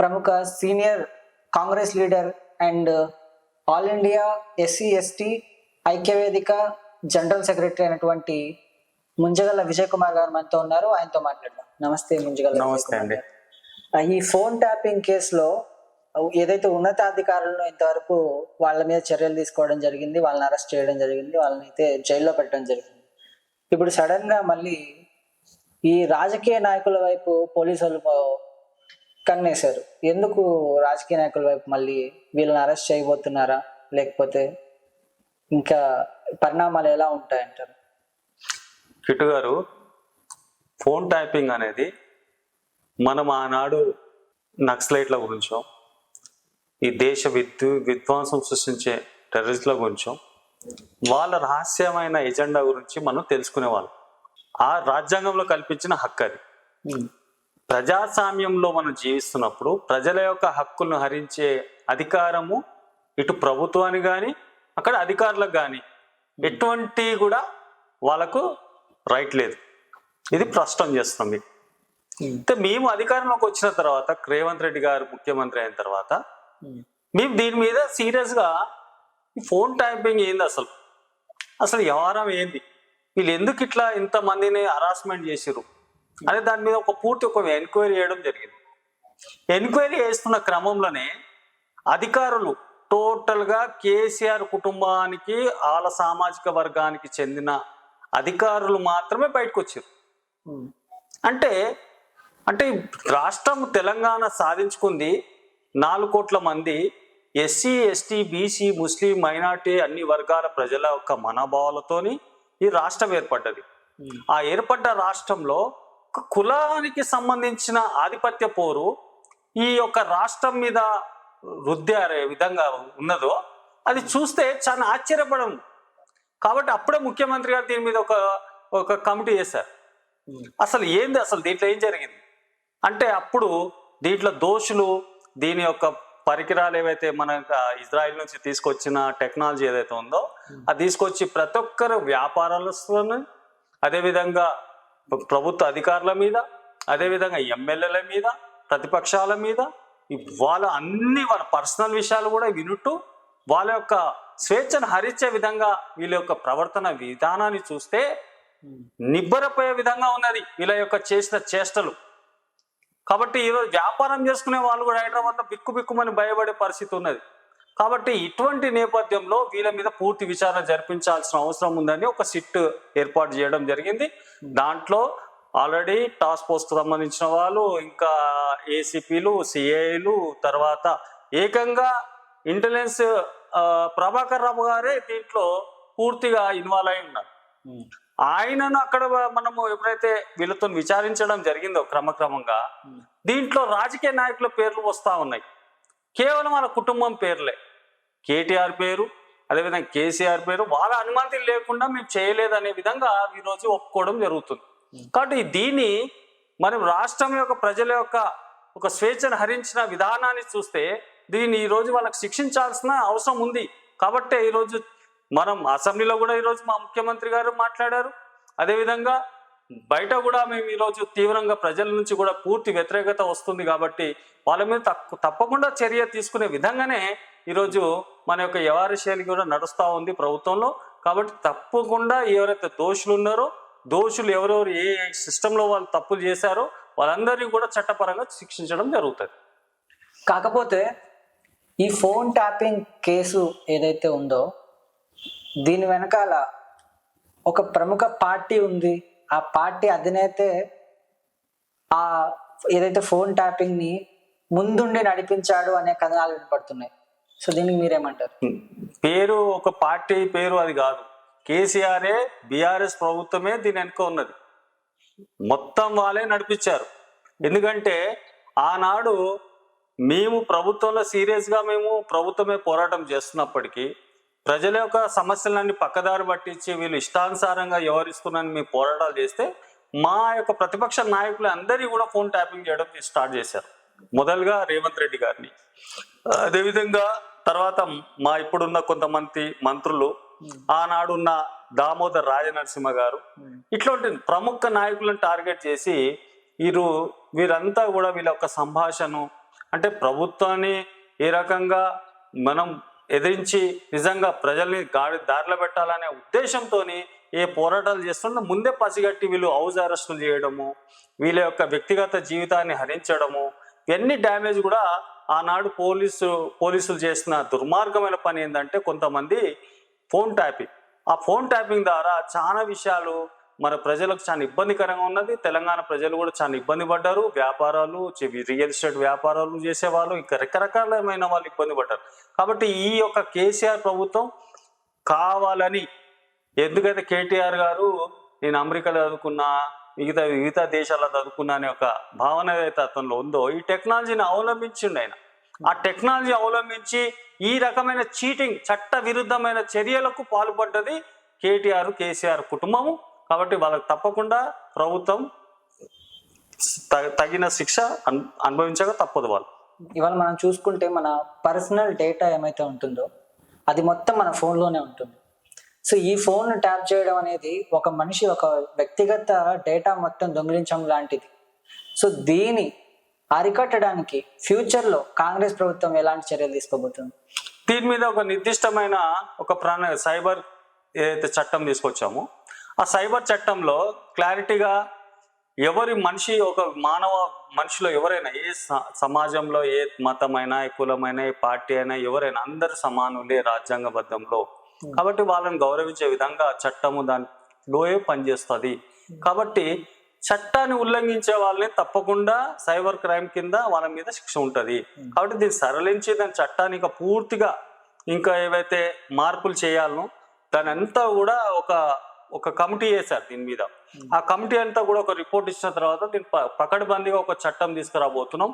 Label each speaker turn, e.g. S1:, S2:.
S1: ప్రముఖ senior Congress leader and all India SC ST ఐక్యవేదిక general secretary అయినటువంటి ముంజగల్ల విజయ్ కుమార్ గారు మనతో ఉన్నారు. ఆయనతో మాట్లాడదాం. నమస్తే ముంజగల్ల.
S2: నమస్తే అండి.
S1: ఈ ఫోన్ ట్యాపింగ్ కేసులో ఏదైతే ఉన్నతాధికారులను ఇంతవరకు వాళ్ళ మీద చర్యలు తీసుకోవడం జరిగింది, వాళ్ళని అరెస్ట్ చేయడం జరిగింది, వాళ్ళని అయితే జైల్లో పెట్టడం జరిగింది. ఇప్పుడు సడన్ గా మళ్ళీ ఈ రాజకీయ నాయకుల వైపు పోలీసులు కన్నేశారు. ఎందుకు రాజకీయ నాయకుల వైపు మళ్ళీ వీళ్ళని అరెస్ట్ చేయబోతున్నారా, లేకపోతే ఇంకా పరిణామాలు ఎలా ఉంటాయంటారు?
S2: కిట్టు గారు, ఫోన్ ట్యాపింగ్ అనేది మనం ఆనాడు నక్సలైట్ల గురించో, ఈ దేశ విధ్వంసం సృష్టించే టెర్రరిస్టుల గురించో, వాళ్ళ రహస్యమైన ఎజెండా గురించి మనం తెలుసుకునేవాళ్ళం. ఆ రాజ్యాంగంలో కల్పించిన హక్కు అది. ప్రజాస్వామ్యంలో మనం జీవిస్తున్నప్పుడు ప్రజల యొక్క హక్కులను హరించే అధికారము ఇటు ప్రభుత్వానికి కానీ అక్కడ అధికారులకు కానీ ఎటువంటి కూడా వాళ్ళకు రైట్ లేదు. ఇది స్పష్టం చేస్తున్నాం మీకు. అయితే మేము అధికారంలోకి వచ్చిన తర్వాత, రేవంత్ రెడ్డి గారు ముఖ్యమంత్రి అయిన తర్వాత, మేము దీని మీద సీరియస్గా ఫోన్ ట్యాపింగ్ ఏంది, అసలు వ్యవహారం ఏంది, వీళ్ళు ఎందుకు ఇట్లా ఇంతమందిని హరాస్మెంట్ చేసిర్రు అనే దాని మీద పూర్తి ఎంక్వైరీ చేయడం జరిగింది. ఎంక్వైరీ చేస్తున్న క్రమంలోనే అధికారులు టోటల్గా కేసీఆర్ కుటుంబానికి, వాళ్ళ సామాజిక వర్గానికి చెందిన అధికారులు మాత్రమే బయటకు వచ్చారు. అంటే రాష్ట్రం తెలంగాణ సాధించుకుంది 4 కోట్ల మంది ఎస్సీ ఎస్టీ బీసీ ముస్లిం మైనార్టీ అన్ని వర్గాల ప్రజల యొక్క మనోభావాలతోని ఈ రాష్ట్రం ఏర్పడ్డది. ఆ ఏర్పడ్డ రాష్ట్రంలో కులానికి సంబంధించిన ఆధిపత్య పోరు ఈ యొక్క రాష్ట్రం మీద రుద్దే విధంగా ఉన్నదో అది చూస్తే చాలా ఆశ్చర్యపడం. కాబట్టి అప్పుడే ముఖ్యమంత్రి గారు దీని మీద ఒక కమిటీ చేశారు. దీంట్లో ఏం జరిగింది అంటే, అప్పుడు దీంట్లో దోషులు, దీని యొక్క పరికరాలు ఏవైతే మన ఇజ్రాయిల్ నుంచి తీసుకొచ్చిన టెక్నాలజీ ఏదైతే ఉందో అది తీసుకొచ్చి ప్రతి ఒక్కరు వ్యాపారాలస్తులను, అదేవిధంగా ప్రభుత్వ అధికారుల మీద, అదేవిధంగా ఎమ్మెల్యేల మీద, ప్రతిపక్షాల మీద, వాళ్ళ పర్సనల్ విషయాలు కూడా వినుట్టు వాళ్ళ యొక్క స్వేచ్ఛను హరించే విధంగా వీళ్ళ యొక్క ప్రవర్తన విధానాన్ని చూస్తే నిబ్బరపోయే విధంగా ఉన్నది వీళ్ళ యొక్క చేసిన చేష్టలు. కాబట్టి ఈరోజు వ్యాపారం చేసుకునే వాళ్ళు కూడా హైదరాబాద్లో బిక్కుమని భయపడే పరిస్థితి ఉన్నది. కాబట్టి ఇటువంటి నేపథ్యంలో వీళ్ళ మీద పూర్తి విచారణ జరిపించాల్సిన అవసరం ఉందని ఒక సిట్ ఏర్పాటు చేయడం జరిగింది. దాంట్లో ఆల్రెడీ టాస్క్ ఫోర్స్కి సంబంధించిన వాళ్ళు, ఇంకా ఏసీపీలు, సిఐలు, తర్వాత ఏకంగా ఇంటెలిజెన్స్ ప్రభాకర్ రావు గారే దీంట్లో పూర్తిగా ఇన్వాల్వ్ అయి ఉన్నారు. ఆయనను అక్కడ మనము ఎప్పుడైతే వీళ్ళతో విచారించడం జరిగిందో క్రమక్రమంగా దీంట్లో రాజకీయ నాయకుల పేర్లు వస్తూ ఉన్నాయి. కేవలం వాళ్ళ కుటుంబం పేర్లే, కేటీఆర్ పేరు, అదేవిధంగా కేసీఆర్ పేరు, వాళ్ళ అనుమతి లేకుండా మేము చేయలేదనే విధంగా ఈరోజు ఒప్పుకోవడం జరుగుతుంది. కాబట్టి దీన్ని మనం రాష్ట్రం యొక్క ప్రజల యొక్క ఒక స్వేచ్ఛను హరించిన విధానాన్ని చూస్తే దీన్ని ఈరోజు వాళ్ళకి శిక్షించాల్సిన అవసరం ఉంది. కాబట్టి ఈరోజు మనం అసెంబ్లీలో కూడా ఈరోజు మా ముఖ్యమంత్రి గారు మాట్లాడారు. అదేవిధంగా బయట కూడా మేము ఈరోజు తీవ్రంగా ప్రజల నుంచి కూడా పూర్తి వ్యతిరేకత వస్తుంది. కాబట్టి వాళ్ళ మీద తప్పకుండా చర్య తీసుకునే విధంగానే ఈరోజు మన యొక్క వ్యవహార శైలి కూడా నడుస్తూ ఉంది ప్రభుత్వంలో. కాబట్టి తప్పకుండా ఎవరైతే దోషులు ఉన్నారో, దోషులు ఎవరెవరు ఏ సిస్టంలో వాళ్ళు తప్పులు చేశారో వాళ్ళందరినీ కూడా చట్టపరంగా శిక్షించడం జరుగుతుంది.
S1: కాకపోతే ఈ ఫోన్ ట్యాపింగ్ కేసు ఏదైతే ఉందో దీని వెనకాల ఒక ప్రముఖ పార్టీ ఉంది. ఆ పార్టీ అధినేతే ఆ ఏదైతే ఫోన్ ట్యాపింగ్ ని ముందుండి నడిపించాడు అనే కథనాలు వినపడుతున్నాయి. సో దీనికి మీరేమంటారు?
S2: పేరు ఒక పార్టీ పేరు అది కాదు, కేసీఆరే, బీఆర్ఎస్ ప్రభుత్వమే దీని వెనుక ఉన్నది. మొత్తం వాళ్ళే నడిపించారు. ఎందుకంటే ఆనాడు మేము ప్రభుత్వంలో సీరియస్గా మేము ప్రభుత్వమే పోరాటం చేస్తున్నప్పటికీ ప్రజల యొక్క సమస్యలన్నీ పక్కదారి పట్టించి వీళ్ళు ఇష్టానుసారంగా వ్యవహరిస్తున్నారని మేము పోరాటాలు చేస్తే మా యొక్క ప్రతిపక్ష నాయకులు అందరినీ కూడా ఫోన్ ట్యాపింగ్ చేయడం స్టార్ట్ చేశారు. మొదలుగా రేవంత్ రెడ్డి గారిని, అదేవిధంగా తర్వాత మా ఇప్పుడున్న కొంతమంది మంత్రులు, ఆనాడున్న దామోదర్ రాజనరసింహ గారు, ఇట్లాంటి ప్రముఖ నాయకులను టార్గెట్ చేసి వీరంతా కూడా వీళ్ళ యొక్క సంభాషణ అంటే ప్రభుత్వాన్ని ఏ రకంగా మనం ఎదిరించి నిజంగా ప్రజల్ని దారిలో పెట్టాలనే ఉద్దేశంతో ఏ పోరాటాలు చేస్తుంటే ముందే పసిగట్టి వీళ్ళు హౌస్ అరెస్టులు చేయడము, వీళ్ళ యొక్క వ్యక్తిగత జీవితాన్ని హరించడము, ఇవన్నీ డ్యామేజ్ కూడా ఆనాడు పోలీసులు చేసిన దుర్మార్గమైన పని ఏంటంటే కొంతమంది ఫోన్ ట్యాపింగ్. ఆ ఫోన్ ట్యాపింగ్ ద్వారా చాలా విషయాలు మన ప్రజలకు చాలా ఇబ్బందికరంగా ఉన్నది. తెలంగాణ ప్రజలు కూడా చాలా ఇబ్బంది పడ్డారు. వ్యాపారాలు, రియల్ ఎస్టేట్ వ్యాపారాలు చేసేవాళ్ళు, ఇంకా రకరకాలమైన వాళ్ళు ఇబ్బంది పడ్డారు. కాబట్టి ఈ యొక్క కేసీఆర్ ప్రభుత్వం కావాలని, ఎందుకైతే కేటీఆర్ గారు నేను అమెరికాలో చదువుకున్నా, మిగతా దేశాల్లో చదువుకున్నా అనే ఒక భావన ఏదైతే అతనిలో ఉందో, ఈ టెక్నాలజీని అవలంబించిండు ఆయన. ఆ టెక్నాలజీ అవలంబించి ఈ రకమైన చీటింగ్, చట్ట విరుద్ధమైన చర్యలకు పాల్పడ్డది కేసీఆర్ కుటుంబము. కాబట్టి వాళ్ళకి తప్పకుండా ప్రభుత్వం తగిన శిక్ష అనుభవించక తప్పదు వాళ్ళు.
S1: ఇవాళ మనం చూసుకుంటే మన పర్సనల్ డేటా ఏమైతే ఉంటుందో అది మొత్తం మన ఫోన్లోనే ఉంటుంది. సో ఈ ఫోన్ ట్యాప్ చేయడం అనేది ఒక మనిషి ఒక వ్యక్తిగత డేటా మొత్తం దొంగిలించడం లాంటిది. సో దీని అరికట్టడానికి ఫ్యూచర్లో కాంగ్రెస్ ప్రభుత్వం ఎలాంటి చర్యలు తీసుకోబోతుంది?
S2: దీని మీద ఒక నిర్దిష్టమైన ఒక సైబర్ ఏదైతే చట్టం తీసుకొచ్చామో ఆ సైబర్ చట్టంలో క్లారిటీగా ఎవరి మనిషి, ఒక మనిషిలో ఎవరైనా, ఏ సమాజంలో ఏ మతమైనా, ఏ కులమైనా, ఏ పార్టీ అయినా, ఎవరైనా అందరు సమానులే రాజ్యాంగబద్ధంలో. కాబట్టి వాళ్ళని గౌరవించే విధంగా చట్టము దానిలోయే పనిచేస్తుంది. కాబట్టి చట్టాన్ని ఉల్లంఘించే వాళ్ళని తప్పకుండా సైబర్ క్రైమ్ కింద వాళ్ళ మీద శిక్ష ఉంటుంది. కాబట్టి దీన్ని సరళించి దాని చట్టాన్ని ఇంకా పూర్తిగా ఇంకా ఏవైతే మార్పులు చేయాలనో దాని అంతా కూడా ఒక కమిటీ వేశారు దీని మీద. ఆ కమిటీ అంతా కూడా ఒక రిపోర్ట్ ఇచ్చిన తర్వాత దీన్ని పకడ్బందీగా ఒక చట్టం తీసుకురాబోతున్నాం.